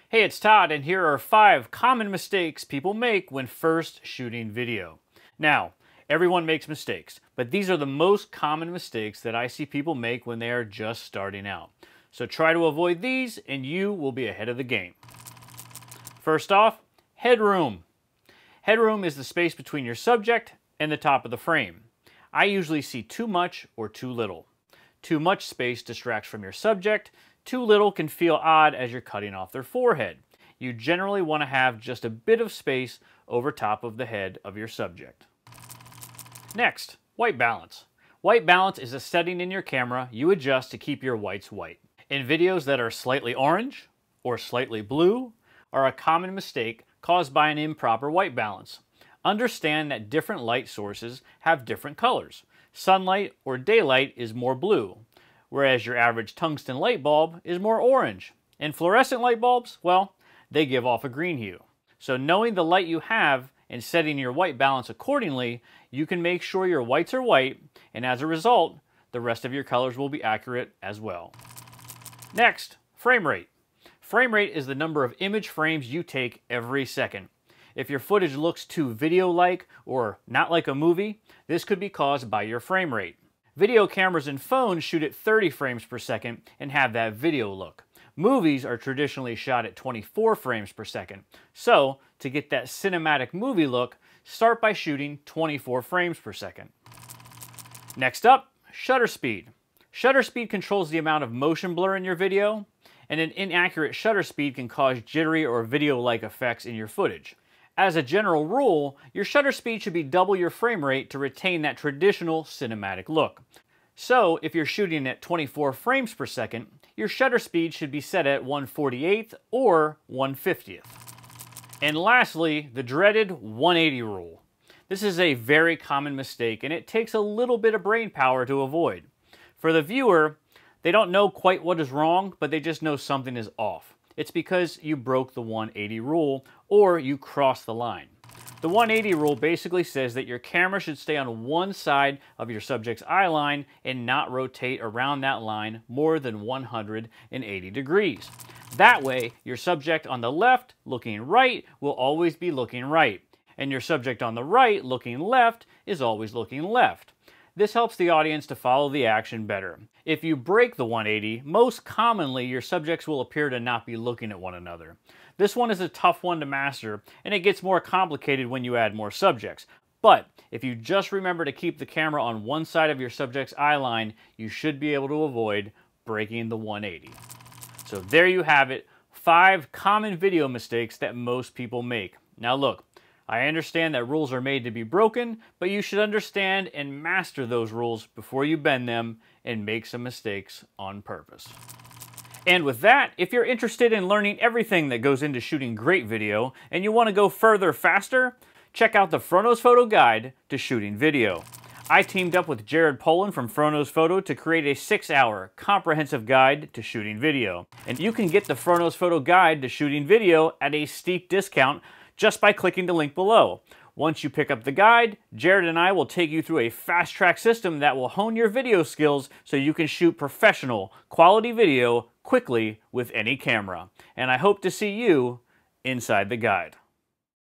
Hey, it's Todd, and here are 5 common mistakes people make when first shooting video. Now, everyone makes mistakes, but these are the most common mistakes that I see people make when they are just starting out. So try to avoid these, and you will be ahead of the game. First off, headroom. Headroom is the space between your subject and the top of the frame. I usually see too much or too little. Too much space distracts from your subject. Too little can feel odd as you're cutting off their forehead. You generally want to have just a bit of space over top of the head of your subject. Next, white balance. White balance is a setting in your camera you adjust to keep your whites white. In videos that are slightly orange or slightly blue are a common mistake caused by an improper white balance. Understand that different light sources have different colors. Sunlight or daylight is more blue, whereas your average tungsten light bulb is more orange. And fluorescent light bulbs, well, they give off a green hue. So knowing the light you have and setting your white balance accordingly, you can make sure your whites are white, and as a result, the rest of your colors will be accurate as well. Next, frame rate. Frame rate is the number of image frames you take every second. If your footage looks too video-like or not like a movie, this could be caused by your frame rate. Video cameras and phones shoot at 30 frames per second and have that video look. Movies are traditionally shot at 24 frames per second. So, to get that cinematic movie look, start by shooting 24 frames per second. Next up, shutter speed. Shutter speed controls the amount of motion blur in your video, and an inaccurate shutter speed can cause jittery or video-like effects in your footage. As a general rule, your shutter speed should be double your frame rate to retain that traditional cinematic look. So, if you're shooting at 24 frames per second, your shutter speed should be set at 1/48th or 1/50th. And lastly, the dreaded 180 rule. This is a very common mistake, and it takes a little bit of brain power to avoid. For the viewer, they don't know quite what is wrong, but they just know something is off. It's because you broke the 180 rule or you crossed the line. The 180 rule basically says that your camera should stay on one side of your subject's eye line and not rotate around that line more than 180 degrees. That way, your subject on the left looking right will always be looking right, and your subject on the right looking left is always looking left. This helps the audience to follow the action better. If you break the 180, most commonly your subjects will appear to not be looking at one another. This one is a tough one to master, and it gets more complicated when you add more subjects. But if you just remember to keep the camera on one side of your subject's eye line, you should be able to avoid breaking the 180. So there you have it, 5 common video mistakes that most people make. Now look, I understand that rules are made to be broken, but you should understand and master those rules before you bend them and make some mistakes on purpose. And with that, if you're interested in learning everything that goes into shooting great video and you want to go further faster, check out the Fronos Photo Guide to Shooting Video. I teamed up with Polin from Fronos Photo to create a 6-hour comprehensive guide to shooting video. And you can get the Fronos Photo Guide to Shooting Video at a steep discount just by clicking the link below. Once you pick up the guide, Jared and I will take you through a fast-track system that will hone your video skills so you can shoot professional, quality video quickly with any camera. And I hope to see you inside the guide.